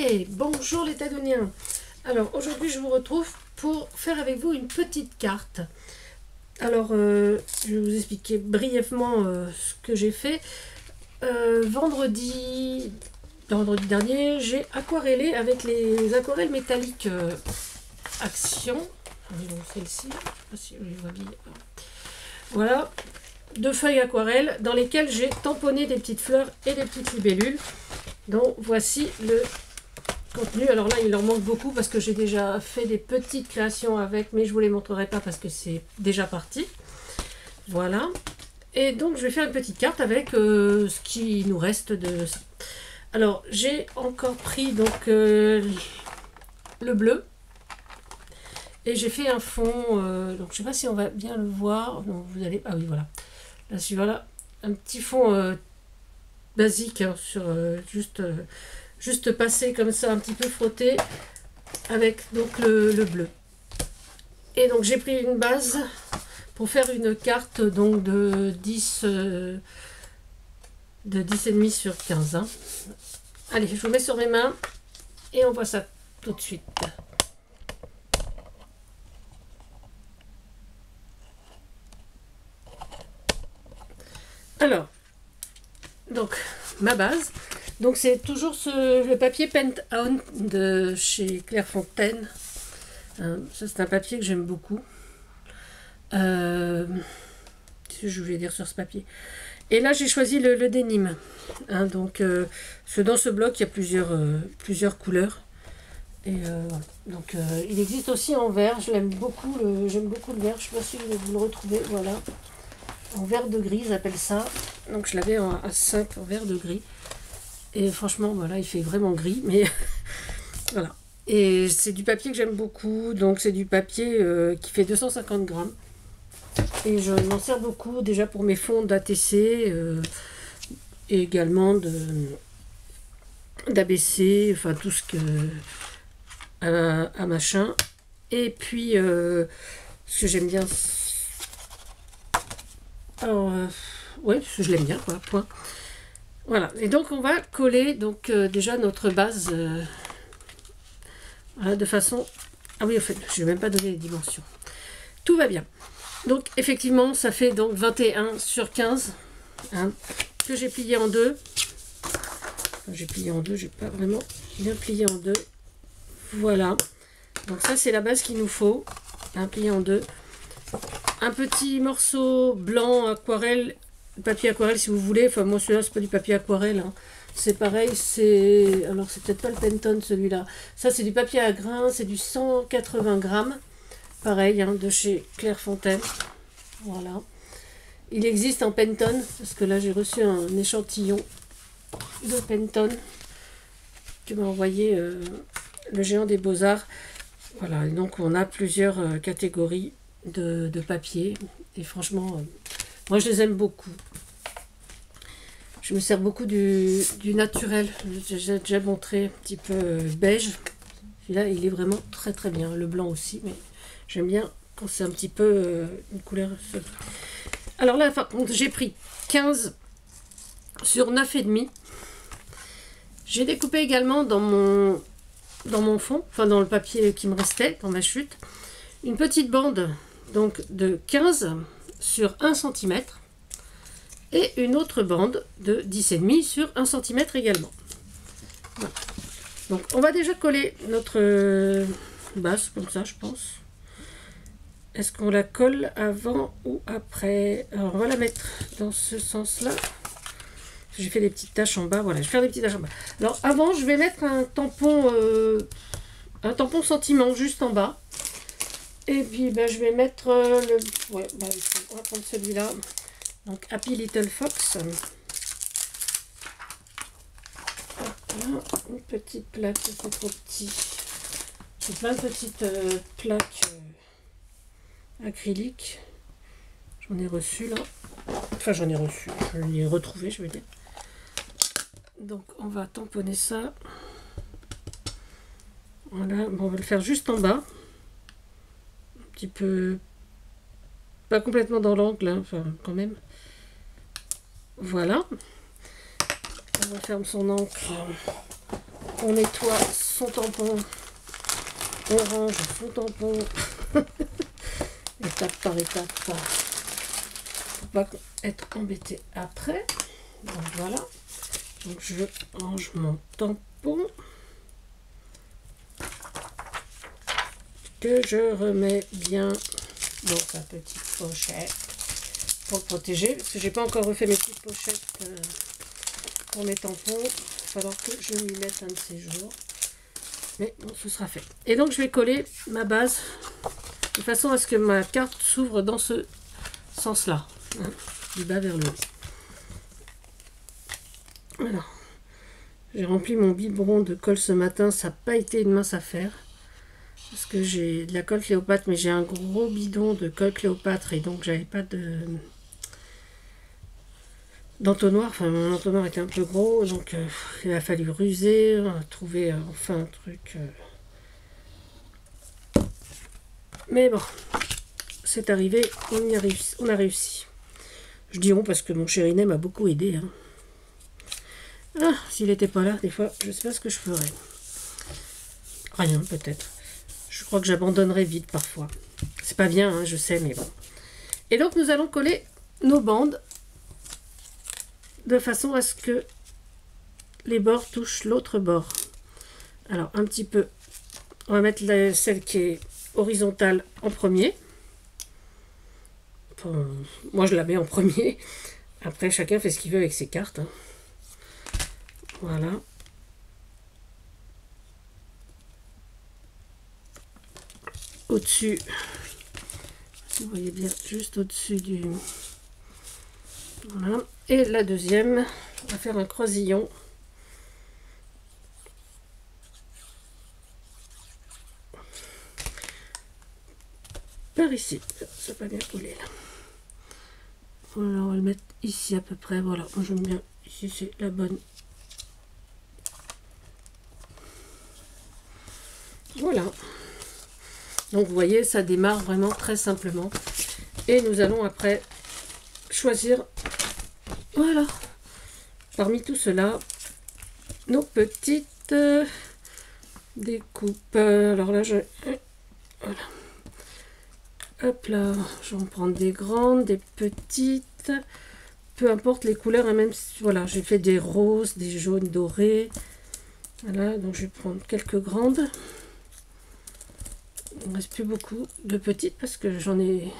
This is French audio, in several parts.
Allez, bonjour les Tadoniens. Alors aujourd'hui je vous retrouve pour faire avec vous une petite carte. Alors je vais vous expliquer brièvement ce que j'ai fait. Vendredi dernier, j'ai aquarellé avec les aquarelles métalliques Action. Celle-ci, je sais pas si je les vois bien. Voilà, 2 feuilles aquarelles dans lesquelles j'ai tamponné des petites fleurs et des petites libellules. Donc voici le contenu. Alors là il en manque beaucoup parce que j'ai déjà fait des petites créations avec, mais je vous les montrerai pas parce que c'est déjà parti. Voilà, et donc je vais faire une petite carte avec ce qui nous reste de ça. Alors j'ai encore pris donc le bleu et j'ai fait un fond, donc je sais pas si on va bien le voir. Non, vous allez, ah oui, voilà, là voilà un petit fond basique, hein, sur juste passer comme ça, un petit peu frotté avec donc le bleu. Et donc j'ai pris une base pour faire une carte donc de 10 et demi sur 15, hein. Allez, je vous mets sur mes mains et on voit ça tout de suite. Alors, donc ma base, donc c'est toujours le papier Paint On de chez Clairefontaine. Ça c'est un papier que j'aime beaucoup. Je voulais dire sur ce papier. Et là j'ai choisi le dénime. Hein, donc dans ce bloc il y a plusieurs couleurs. Et voilà. Donc il existe aussi en vert. J'aime beaucoup le vert. Je ne sais pas si vous le retrouvez. Voilà. En vert de gris, ils appellent ça. Donc je l'avais à 5 en vert de gris. Et franchement, voilà, il fait vraiment gris. Mais voilà. Et c'est du papier que j'aime beaucoup. Donc c'est du papier qui fait 250 grammes. Et je m'en sers beaucoup déjà pour mes fonds d'ATC. Et également d'ABC. Enfin tout ce que... à machin. Et puis, ce que j'aime bien... Alors, ouais, je l'aime bien, quoi, point. Voilà, et donc on va coller donc déjà notre base voilà, de façon... Ah oui, en fait, je n'ai même pas donné les dimensions. Tout va bien. Donc, effectivement, ça fait donc 21 sur 15, hein, que j'ai plié en deux. Enfin, j'ai plié en deux, j'ai pas vraiment bien plié en deux. Voilà. Donc ça, c'est la base qu'il nous faut, hein, plié en deux. Un petit morceau blanc aquarelle, papier aquarelle si vous voulez. Enfin moi celui-là c'est pas du papier aquarelle, hein. C'est pareil, alors c'est peut-être pas le Penton celui-là. Ça c'est du papier à grains, c'est du 180 grammes. Pareil, hein, de chez Clairefontaine. Voilà. Il existe en Penton, parce que là j'ai reçu un échantillon de Penton que m'a envoyé le géant des beaux-arts. Voilà, et donc on a plusieurs catégories de papier, et franchement moi je les aime beaucoup. Je me sers beaucoup du naturel. J'ai déjà montré un petit peu beige. Celui-là il est vraiment très très bien, le blanc aussi, mais j'aime bien quand c'est un petit peu une couleur. Alors là par contre j'ai pris 15 sur 9,5. J'ai découpé également dans mon fond, enfin dans le papier qui me restait, dans ma chute, une petite bande donc de 15 sur 1 cm et une autre bande de 10,5 sur 1 cm également. Voilà. Donc on va déjà coller notre base comme ça, je pense. Est-ce qu'on la colle avant ou après? Alors on va la mettre dans ce sens-là. J'ai fait des petites taches en bas, voilà, je vais faire des petites taches en bas. Alors avant, je vais mettre un tampon sentiment juste en bas. Et puis ben, je vais mettre ouais, ben, on va prendre celui-là. Donc Happy Little Fox. Voilà, une petite plaque, c'est trop petit. J'ai plein de petites plaques acryliques. J'en ai reçu là. Enfin j'en ai reçu, je l'ai retrouvé, je veux dire. Donc on va tamponner ça. Voilà, bon, on va le faire juste en bas. Un petit peu, pas complètement dans l'angle, hein, enfin quand même. Voilà. On referme son encre on nettoie son tampon, on range son tampon, étape par étape, pour pas être embêté après. Donc voilà, donc je range mon tampon que je remets bien dans sa petite pochette pour le protéger, parce que j'ai pas encore refait mes petites pochettes pour mes tampons. Il va falloir que je m'y mette un de ces jours, mais bon, ce sera fait. Et donc je vais coller ma base de façon à ce que ma carte s'ouvre dans ce sens là, hein, du bas vers le haut. Voilà, j'ai rempli mon biberon de colle ce matin, ça n'a pas été une mince affaire. Parce que j'ai de la colle Cléopâtre, mais j'ai un gros bidon de colle Cléopâtre et donc j'avais pas d'entonnoir. Enfin, mon entonnoir était un peu gros, donc il a fallu ruser, trouver enfin un truc. Mais bon, c'est arrivé, on a réussi. Je dis on parce que mon chérinet m'a beaucoup aidé. Hein. Ah, s'il n'était pas là, des fois, je sais pas ce que je ferais. Rien, peut-être. Je crois que j'abandonnerai vite parfois. C'est pas bien, hein, je sais, mais bon. Et donc, nous allons coller nos bandes de façon à ce que les bords touchent l'autre bord. Alors, un petit peu. On va mettre celle qui est horizontale en premier. Enfin, moi, je la mets en premier. Après, chacun fait ce qu'il veut avec ses cartes. Hein. Voilà. Au-dessus, vous voyez bien, juste au-dessus du... Voilà. Et la deuxième, on va faire un croisillon. Par ici. Ça va bien coller là. Voilà, on va le mettre ici à peu près. Voilà, moi j'aime bien. Ici, c'est la bonne. Voilà. Donc vous voyez, ça démarre vraiment très simplement. Et nous allons après choisir, voilà, parmi tout cela, nos petites découpes. Alors là, voilà. Hop là, je vais en prendre des grandes, des petites, peu importe les couleurs, hein, même si, voilà, j'ai fait des roses, des jaunes dorés. Voilà, donc je vais prendre quelques grandes. Il ne reste plus beaucoup de petites parce que j'en ai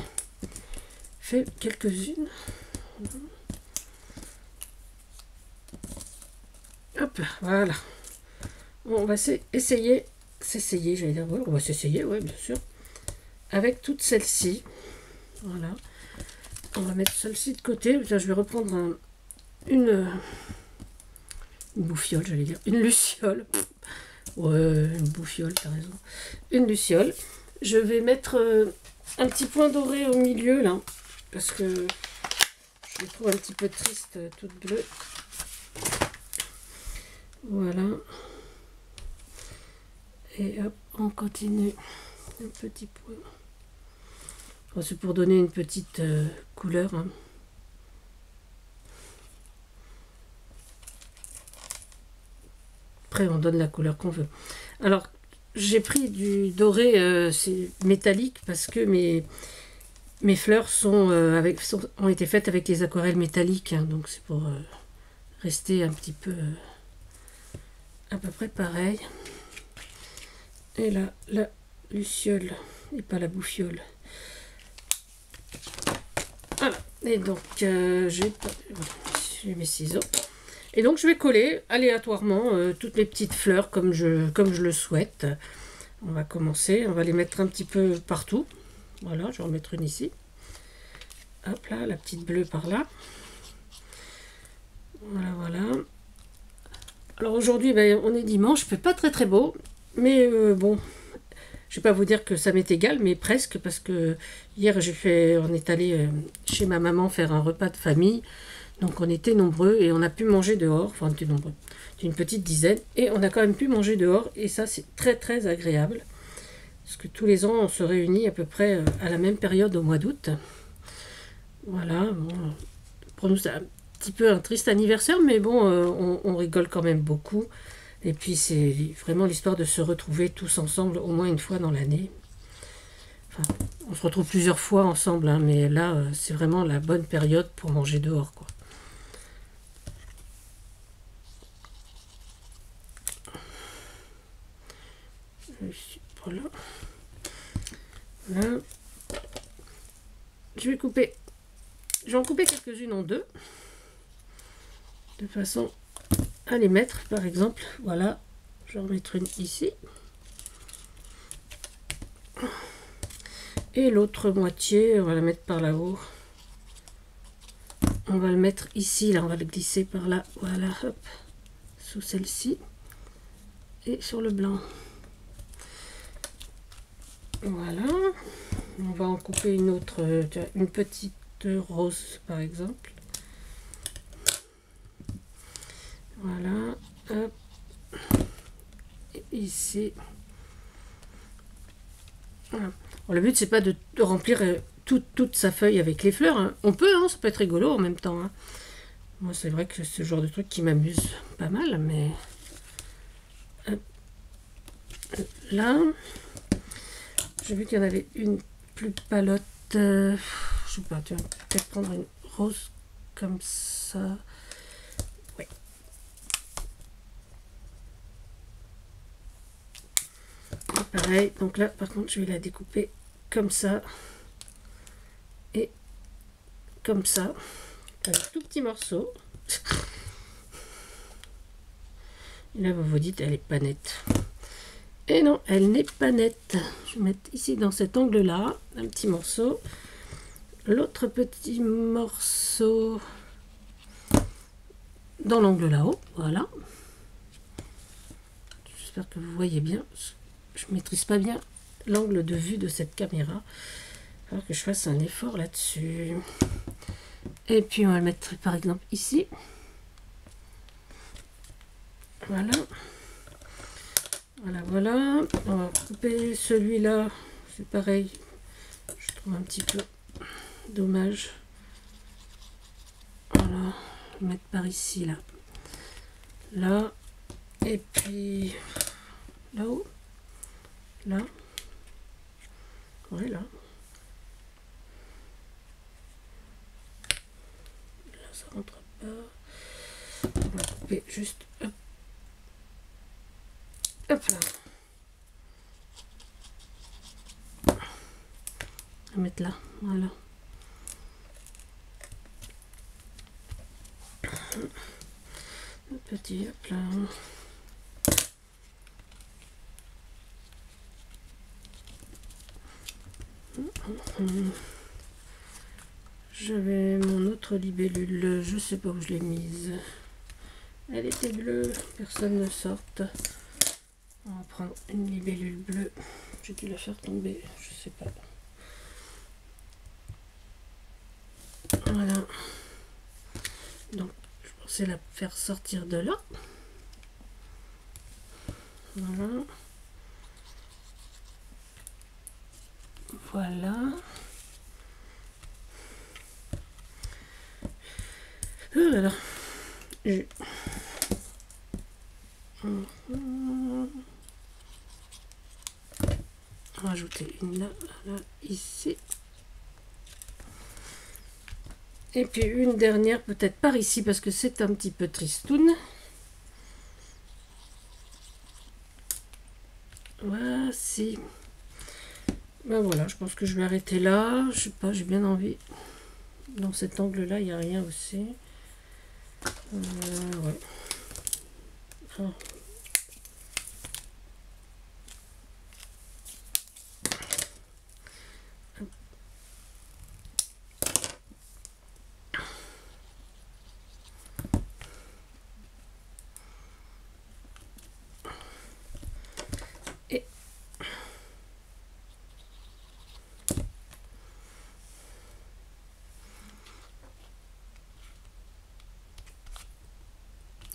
fait quelques-unes. Hop, voilà. On va essayer, j'allais dire, ouais, on va s'essayer, ouais, bien sûr. Avec toutes celles-ci. Voilà. On va mettre celle-ci de côté. Là, je vais reprendre une bouffiole, j'allais dire. Une luciole. Ouais, une bouffiole, t'as raison. Une luciole. Je vais mettre un petit point doré au milieu, là. Parce que je les trouve un petit peu tristes, toutes bleues. Voilà. Et hop, on continue. Un petit point. Enfin, c'est pour donner une petite couleur. Hein. Après, on donne la couleur qu'on veut. Alors, j'ai pris du doré, c'est métallique, parce que mes fleurs ont été faites avec les aquarelles métalliques. Hein, donc, c'est pour rester un petit peu à peu près pareil. Et là, la luciole, et pas la bouffiole. Voilà. Et donc, j'ai mes ciseaux. Et donc je vais coller aléatoirement toutes les petites fleurs comme je le souhaite. On va commencer, on va les mettre un petit peu partout. Voilà, je vais en mettre une ici. Hop là, la petite bleue par là. Voilà, voilà. Alors aujourd'hui, ben, on est dimanche, il fait pas très très beau. Mais bon, je vais pas vous dire que ça m'est égal, mais presque. Parce que hier, on est allé chez ma maman faire un repas de famille. Donc on était nombreux et on a pu manger dehors, enfin on était nombreux, une petite dizaine, et on a quand même pu manger dehors, et ça c'est très très agréable, parce que tous les ans on se réunit à peu près à la même période au mois d'août. Voilà, bon, pour nous c'est un petit peu un triste anniversaire, mais bon, on rigole quand même beaucoup, Et puis c'est vraiment l'histoire de se retrouver tous ensemble au moins une fois dans l'année. Enfin, on se retrouve plusieurs fois ensemble, hein, mais là, c'est vraiment la bonne période pour manger dehors, quoi. Voilà. Là. Je vais couper. Je vais en couper quelques-unes en deux. De façon à les mettre, par exemple. Voilà. Je vais en mettre une ici. Et l'autre moitié, on va la mettre par là-haut. On va le mettre ici, là, on va le glisser par là. Voilà, hop. Sous celle-ci. Et sur le blanc. Voilà. On va en couper une autre, une petite rose, par exemple. Voilà. Hop. Et ici. Voilà. Bon, le but, c'est pas de remplir toute sa feuille avec les fleurs. Hein. On peut, hein, ça peut être rigolo en même temps. Hein. Moi, c'est vrai que c'est ce genre de truc qui m'amuse pas mal, mais... Là, j'ai vu qu'il y en avait une plus palote. Je sais pas, tu vas peut-être prendre une rose comme ça. Ouais. Et pareil, donc là, par contre, je vais la découper comme ça. Et comme ça. Un tout petit morceau. Et là, vous vous dites, elle est pas nette. Et non, elle n'est pas nette. Je vais mettre ici dans cet angle-là, un petit morceau. L'autre petit morceau dans l'angle là-haut. Voilà. J'espère que vous voyez bien. Je ne maîtrise pas bien l'angle de vue de cette caméra. Il va falloir que je fasse un effort là-dessus. Et puis, on va le mettre par exemple ici. Voilà. Voilà, voilà. On va couper celui-là. C'est pareil. Je trouve un petit peu dommage. Voilà. Le mettre par ici, là. Là. Et puis là-haut. Là. Ouais, là. Là, ça rentre pas. On va couper juste. Hop. Hop là. On va mettre là, voilà. Un petit hop là. J'avais mon autre libellule, je sais pas où je l'ai mise. Elle était bleue, personne ne sorte. On va prendre une libellule bleue. J'ai dû la faire tomber, je sais pas. Voilà. Donc, je pensais la faire sortir de là. Voilà. Voilà. Oh là là. Rajouter une là, là, ici. Et puis une dernière peut-être par ici parce que c'est un petit peu tristoun. Voici. Ben voilà, je pense que je vais arrêter là. Je sais pas, j'ai bien envie. Dans cet angle-là, il n'y a rien aussi. Ouais. Ah.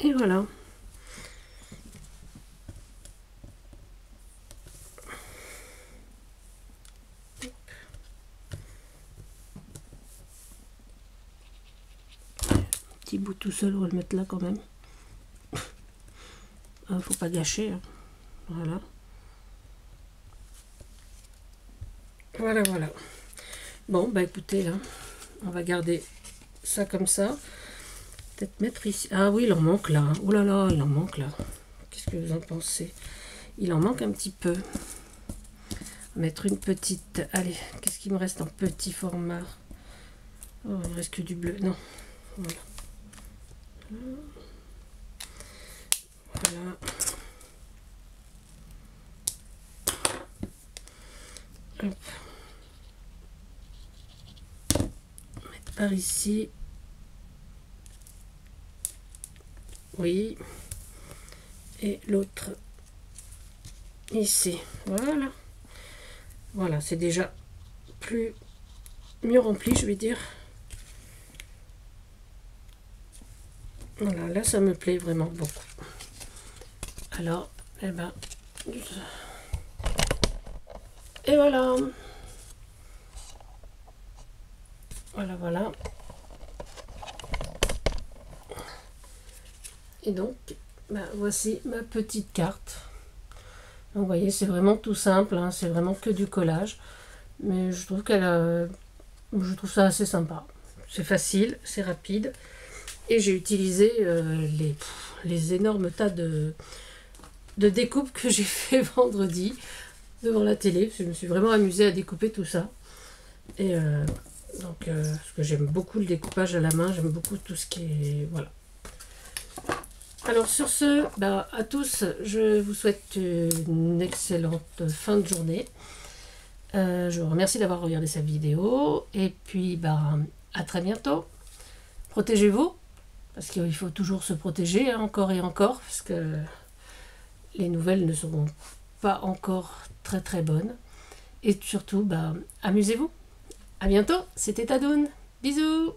Et voilà. Petit bout tout seul, on va le mettre là quand même. Faut pas gâcher. Hein. Voilà. Voilà, voilà. Bon, bah écoutez, là, on va garder ça comme ça. Peut-être mettre ici. Ah oui, il en manque là. Oh là là, il en manque là. Qu'est-ce que vous en pensez? Il en manque un petit peu. Mettre une petite... Allez, qu'est-ce qu'il me reste en petit format? Oh, il ne reste que du bleu. Non. Voilà. Voilà. Hop. Mettre par ici. Oui. Et l'autre ici. Voilà. Voilà, c'est déjà mieux rempli, je vais dire. Voilà, là ça me plaît vraiment beaucoup. Alors, eh ben, et voilà. Voilà, voilà. Et donc, ben, voici ma petite carte. Donc, vous voyez, c'est vraiment tout simple, hein, c'est vraiment que du collage. Mais je trouve je trouve ça assez sympa. C'est facile, c'est rapide. Et j'ai utilisé les énormes tas de découpes que j'ai fait vendredi devant la télé. Parce que je me suis vraiment amusée à découper tout ça. Et parce que j'aime beaucoup le découpage à la main, j'aime beaucoup tout ce qui est... Voilà. Alors sur ce, bah, à tous, je vous souhaite une excellente fin de journée. Je vous remercie d'avoir regardé cette vidéo. Et puis, bah, à très bientôt. Protégez-vous, parce qu'il faut toujours se protéger, hein, encore et encore, parce que les nouvelles ne seront pas encore très très bonnes. Et surtout, bah, amusez-vous. À bientôt, c'était Tadoun. Bisous.